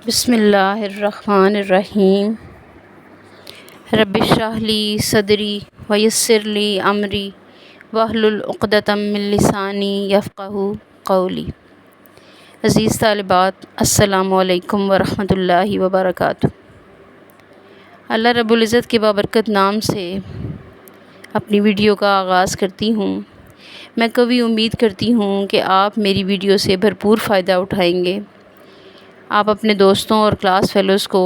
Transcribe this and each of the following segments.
بسم اللہ الرحمن الرحیم۔ رب اشرح لی صدری ویسر لی امری واحلل عقدۃ من لسانی یفقہوا قولی۔ عزیز طالبات، السلام علیکم ورحمۃ اللہ وبرکاتہ۔ اللہ رب العزت کے بابرکت نام سے اپنی ویڈیو کا آغاز کرتی ہوں۔ میں قوی امید کرتی ہوں کہ آپ میری ویڈیو سے بھرپور فائدہ اٹھائیں گے۔ آپ اپنے دوستوں اور کلاس فیلوز کو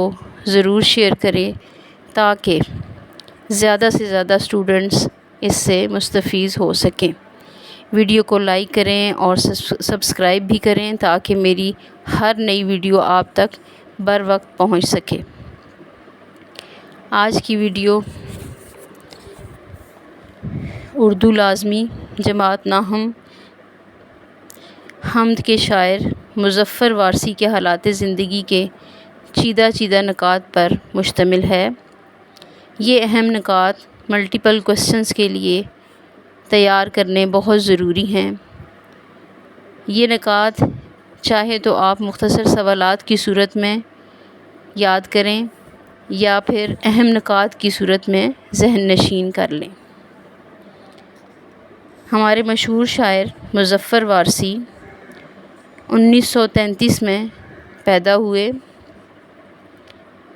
ضرور شیئر کریں تاکہ زیادہ سے زیادہ اسٹوڈنٹس اس سے مستفید ہو سکیں۔ ویڈیو کو لائک کریں اور سبسکرائب بھی کریں تاکہ میری ہر نئی ویڈیو آپ تک بر وقت پہنچ سکے۔ آج کی ویڈیو اردو لازمی جماعت ناہم حمد کے شاعر مظفر وارثی کے حالات زندگی کے چیدہ نکات پر مشتمل ہے۔ یہ اہم نکات ملٹیپل کوسچنز کے لیے تیار کرنے بہت ضروری ہیں۔ یہ نکات چاہے تو آپ مختصر سوالات کی صورت میں یاد کریں یا پھر اہم نکات کی صورت میں ذہن نشین کر لیں۔ ہمارے مشہور شاعر مظفر وارثی 1933 میں پیدا ہوئے۔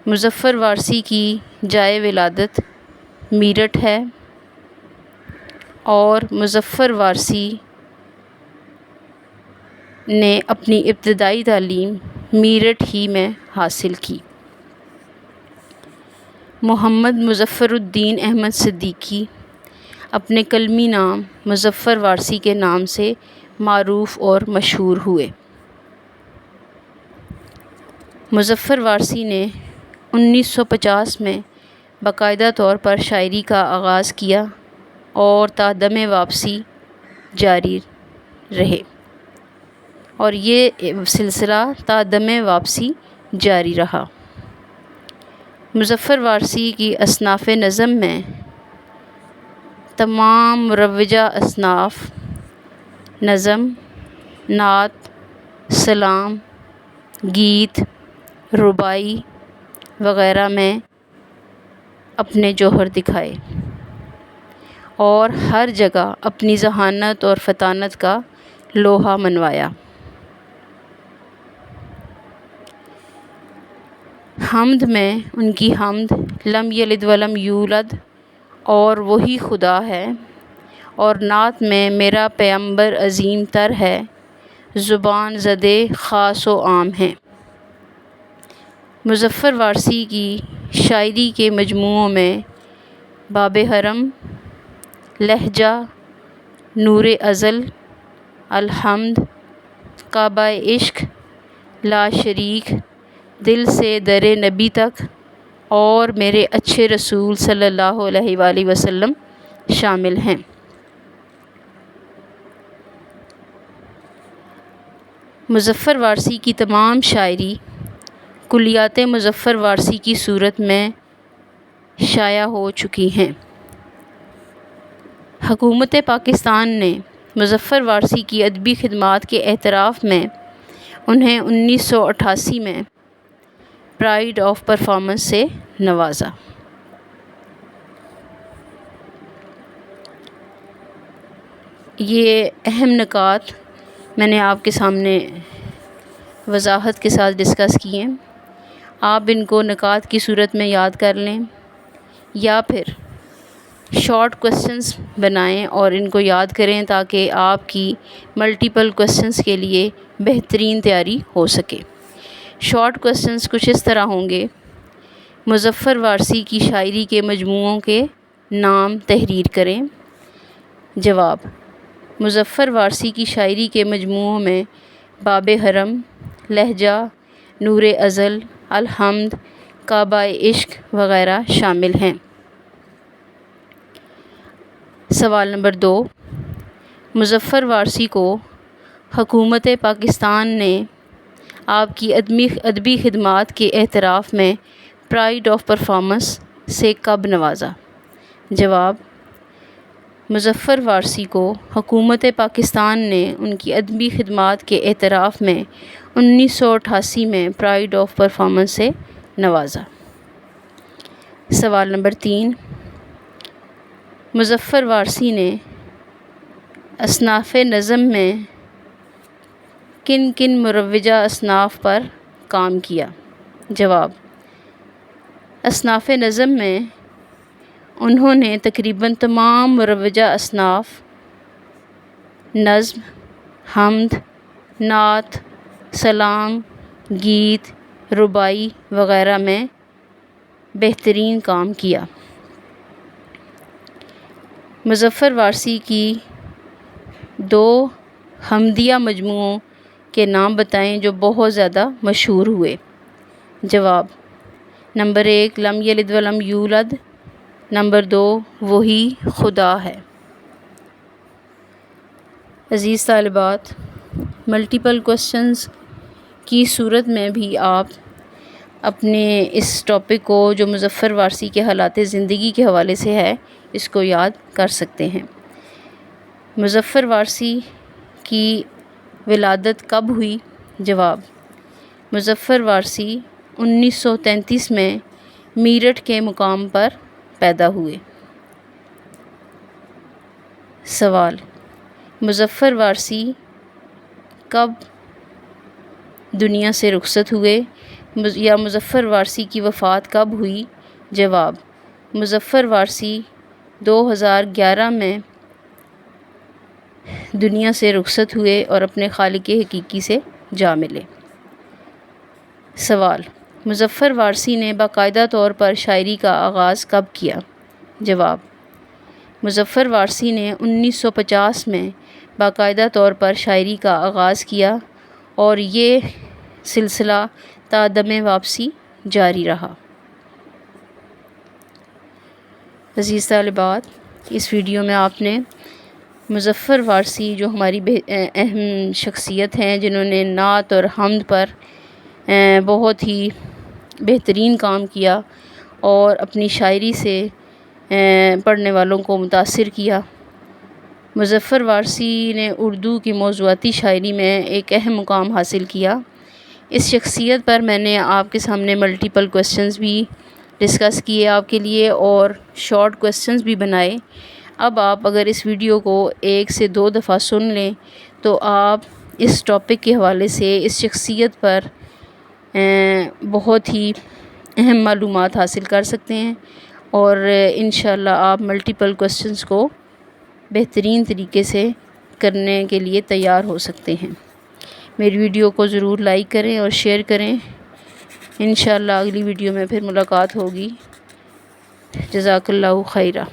مظفر وارثی کی جائے ولادت میرٹھ ہے اور مظفر وارثی نے اپنی ابتدائی تعلیم میرٹھ ہی میں حاصل کی۔ محمد مظفر الدین احمد صدیقی اپنے کلمی نام مظفر وارثی کے نام سے معروف اور مشہور ہوئے۔ مظفر وارثی نے 1950 میں باقاعدہ طور پر شاعری کا آغاز کیا اور تا دم واپسی جاری رہے اور یہ سلسلہ تا دم واپسی جاری رہا۔ مظفر وارثی کی اصناف نظم میں تمام مروجہ اصناف نظم، نعت، سلام، گیت، رباعی وغیرہ میں اپنے جوہر دکھائے اور ہر جگہ اپنی ذہانت اور فطانت کا لوہا منوایا۔ حمد میں ان کی حمد لم یلد ولم یولد اور وہی خدا ہے، اور نعت میں میرا پیمبر عظیم تر ہے، زبان زدے خاص و عام ہیں۔ مظفر وارثی کی شاعری کے مجموعوں میں باب حرم، لہجہ، نور ازل، الحمد، کعبہ عشق، لا شریک، دل سے در نبی تک اور میرے اچھے رسول صلی اللہ علیہ وآلہ وسلم شامل ہیں۔ مظفر وارثی کی تمام شاعری کلیات مظفر وارثی کی صورت میں شائع ہو چکی ہیں۔ حکومت پاکستان نے مظفر وارثی کی ادبی خدمات کے اعتراف میں انہیں 1988 میں پرائڈ آف پرفارمنس سے نوازا۔ یہ اہم نکات میں نے آپ کے سامنے وضاحت کے ساتھ ڈسکس کیے ہیں۔ آپ ان کو نکات کی صورت میں یاد کر لیں یا پھر شارٹ کوسچنز بنائیں اور ان کو یاد کریں تاکہ آپ کی ملٹیپل کوسچنز کے لیے بہترین تیاری ہو سکے۔ شارٹ کوسچنز کچھ اس طرح ہوں گے: مظفر وارثی کی شاعری کے مجموعوں کے نام تحریر کریں۔ جواب: مظفر وارثی کی شاعری کے مجموعوں میں باب حرم، لہجہ، نور ازل، الحمد، کعبہ عشق وغیرہ شامل ہیں۔ سوال نمبر 2: مظفر وارثی کو حکومت پاکستان نے آپ کی ادبی خدمات کے اعتراف میں پرائڈ آف پرفارمنس سے کب نوازا؟ جواب: مظفر وارثی کو حکومت پاکستان نے ان کی ادبی خدمات کے اعتراف میں 1988 میں پرائڈ آف پرفارمنس سے نوازا۔ سوال نمبر 3، مظفر وارثی نے اصناف نظم میں کن کن مروجہ اصناف پر کام کیا؟ جواب، اصناف نظم میں انہوں نے تقریباً تمام مروجہ اصناف نظم، حمد، نعت، سلام، گیت، رباعی وغیرہ میں بہترین کام کیا۔ مظفر وارثی کی 2 حمدیہ مجموعوں کے نام بتائیں جو بہت زیادہ مشہور ہوئے۔ جواب، نمبر 1 لم یلد ولم یولد، نمبر 2 وہی خدا ہے۔ عزیز طالبات، ملٹیپل کوسچنز کی صورت میں بھی آپ اپنے اس ٹاپک کو جو مظفر وارثی کے حالات زندگی کے حوالے سے ہے اس کو یاد کر سکتے ہیں۔ مظفر وارثی کی ولادت کب ہوئی؟ جواب، مظفر وارثی 1933 میں میرٹھ کے مقام پر پیدا ہوئے۔ سوال، مظفر وارثی کب دنیا سے رخصت ہوئے یا مظفر وارثی کی وفات کب ہوئی؟ جواب، مظفر وارثی 2011 میں دنیا سے رخصت ہوئے اور اپنے خالق حقیقی سے جا ملے۔ سوال، مظفر وارثی نے باقاعدہ طور پر شاعری کا آغاز کب کیا؟ جواب، مظفر وارثی نے 1950 میں باقاعدہ طور پر شاعری کا آغاز کیا اور یہ سلسلہ تا دم واپسی جاری رہا۔ عزیز طالبات، اس ویڈیو میں آپ نے مظفر وارثی جو ہماری اہم شخصیت ہیں جنہوں نے نعت اور حمد پر بہت ہی بہترین کام کیا اور اپنی شاعری سے پڑھنے والوں کو متاثر کیا۔ مظفر وارثی نے اردو کی موضوعاتی شاعری میں ایک اہم مقام حاصل کیا۔ اس شخصیت پر میں نے آپ کے سامنے ملٹیپل کوسچنز بھی ڈسکس کیے آپ کے لیے اور شارٹ کوسچنز بھی بنائے۔ اب آپ اگر اس ویڈیو کو 1 سے 2 دفعہ سن لیں تو آپ اس ٹاپک کے حوالے سے اس شخصیت پر بہت ہی اہم معلومات حاصل کر سکتے ہیں اور انشاءاللہ آپ ملٹیپل کوسچنز کو بہترین طریقے سے کرنے کے لیے تیار ہو سکتے ہیں۔ میری ویڈیو کو ضرور لائک کریں اور شیئر کریں۔ انشاءاللہ اگلی ویڈیو میں پھر ملاقات ہوگی۔ جزاک اللہ خیرہ۔